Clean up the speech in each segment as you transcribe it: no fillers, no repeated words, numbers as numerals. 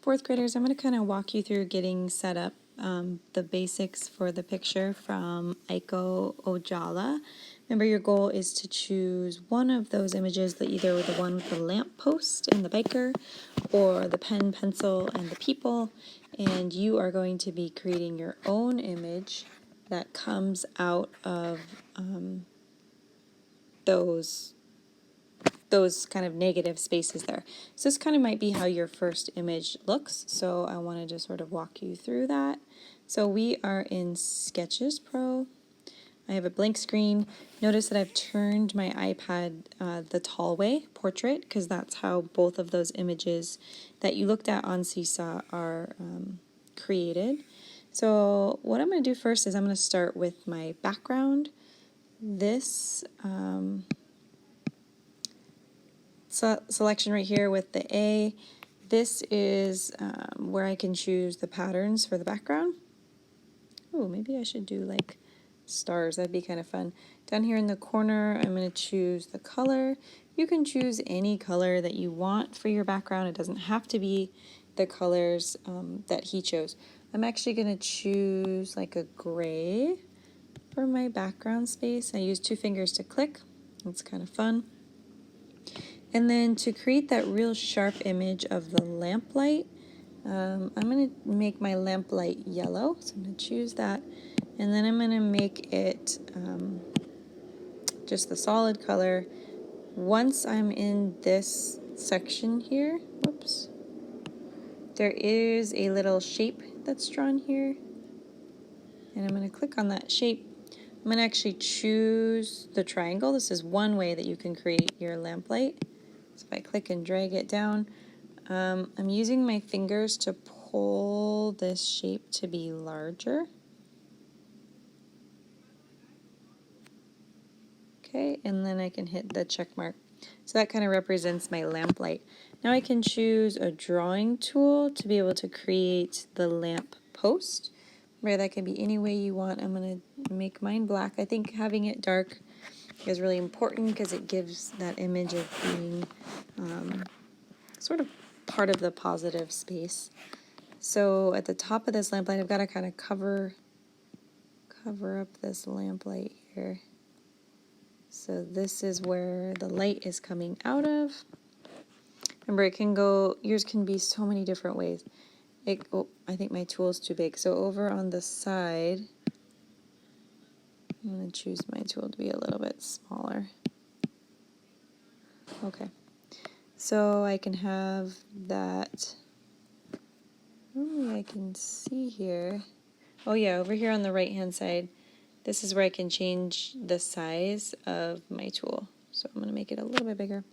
Fourth graders, I'm going to kind of walk you through getting set up the basics for the picture from Ojala. Remember, your goal is to choose one of those images, either the one with the lamp post and the biker, or the pen, pencil, and the people, and you are going to be creating your own image that comes out of those kind of negative spaces there. So this kind of might be how your first image looks. So I wanted to sort of walk you through that. So we are in Sketches Pro. I have a blank screen. Notice that I've turned my iPad the tall way, portrait, because that's how both of those images that you looked at on Seesaw are created. So what I'm going to do first is I'm going to start with my background. This selection right here with the A, this is where I can choose the patterns for the background. Oh, maybe I should do like stars. That'd be kind of fun. Down here in the corner, I'm going to choose the color. You can choose any color that you want for your background. It doesn't have to be the colors that he chose. I'm actually going to choose like a gray for my background space. I use 2 fingers to click. It's kind of fun. And then to create that real sharp image of the lamplight, I'm going to make my lamplight yellow. So I'm going to choose that. And then I'm going to make it just the solid color. Once I'm in this section here, whoops, there is a little shape that's drawn here. And I'm going to click on that shape. I'm going to actually choose the triangle. This is one way that you can create your lamplight. So if I click and drag it down, I'm using my fingers to pull this shape to be larger. Okay, and then I can hit the check mark. So that kind of represents my lamplight. Now I can choose a drawing tool to be able to create the lamp post. Remember, that can be any way you want. I'm going to make mine black. I think having it dark is really important because it gives that image of being sort of part of the positive space. So at the top of this lamplight, I've got to kind of cover up this lamplight here. So this is where the light is coming out of. Remember, it can go, yours can be so many different ways. Oh, I think my tool's too big. So over on the side, I'm going to choose my tool to be a little bit smaller. Okay. So I can have that, I can see here. Oh yeah, over here on the right hand side, this is where I can change the size of my tool. So I'm going to make it a little bit bigger.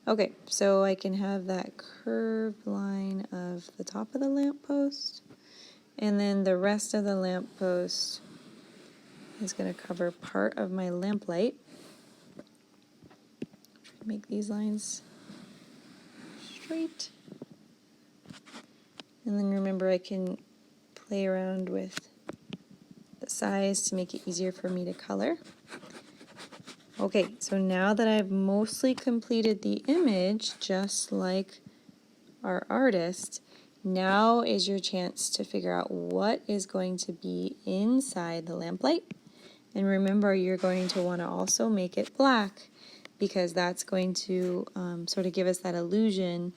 Okay, so I can have that curved line of the top of the lamppost, and then the rest of the lamppost is going to cover part of my lamplight. Try to make these lines straight. And then remember, I can play around with the size to make it easier for me to color. Okay, so now that I've mostly completed the image, just like our artist, now is your chance to figure out what is going to be inside the lamplight. And remember, you're going to want to also make it black because that's going to sort of give us that illusion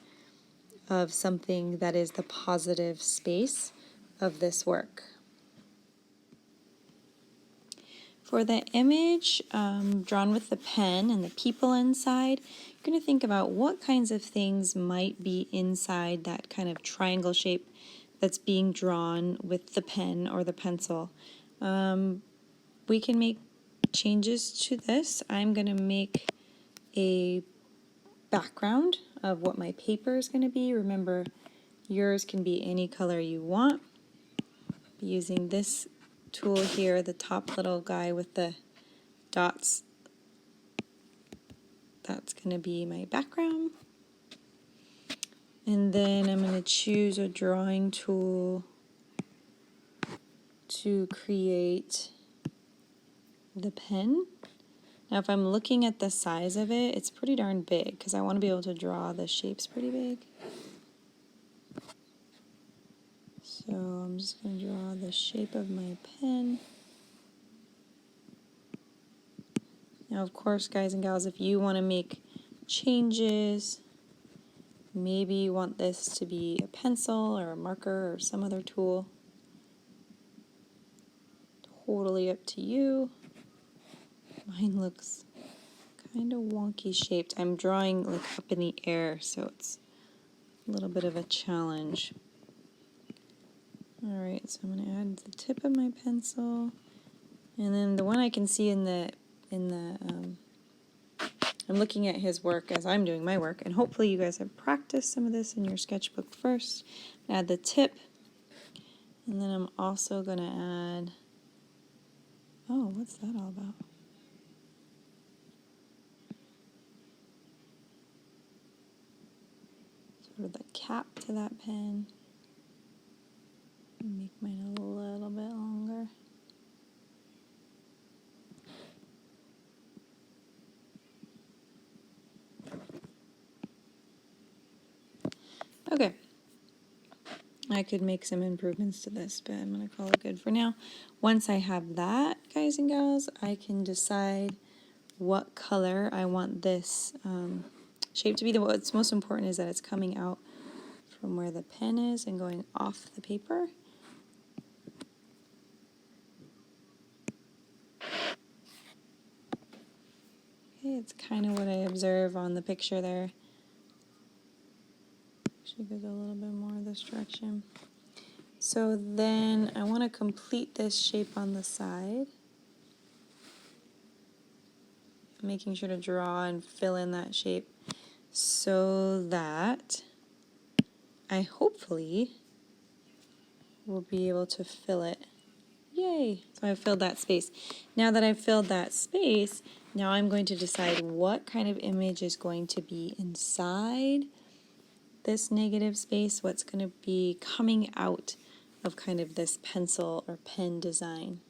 of something that is the positive space of this work. For the image drawn with the pen and the people inside, you're going to think about what kinds of things might be inside that kind of triangle shape that's being drawn with the pen or the pencil. We can make changes to this. I'm going to make a background of what my paper is going to be. Remember, yours can be any color you want. Using this tool here, the top little guy with the dots, that's going to be my background. And then I'm going to choose a drawing tool to create the pen. Now if I'm looking at the size of it, it's pretty darn big because I want to be able to draw the shapes pretty big. So I'm just going to draw the shape of my pen. Now, of course, guys and gals, if you want to make changes, maybe you want this to be a pencil or a marker or some other tool. Totally up to you. Mine looks kind of wonky shaped. I'm drawing like up in the air, so it's a little bit of a challenge. Alright, so I'm going to add the tip of my pencil, and then the one I can see I'm looking at his work as I'm doing my work, and hopefully you guys have practiced some of this in your sketchbook first. Add the tip, and then I'm also going to add, oh, what's that all about? Sort of the cap to that pen. Make mine a little bit longer. Okay. I could make some improvements to this, but I'm going to call it good for now. Once I have that, guys and gals, I can decide what color I want this shape to be. What's most important is that it's coming out from where the pen is and going off the paper. Okay, it's kind of what I observe on the picture there. Actually goes a little bit more this direction. So then I want to complete this shape on the side. Making sure to draw and fill in that shape so that I hopefully will be able to fill it. Yay! So I've filled that space. Now that I've filled that space, now I'm going to decide what kind of image is going to be inside this negative space, what's going to be coming out of kind of this pencil or pen design.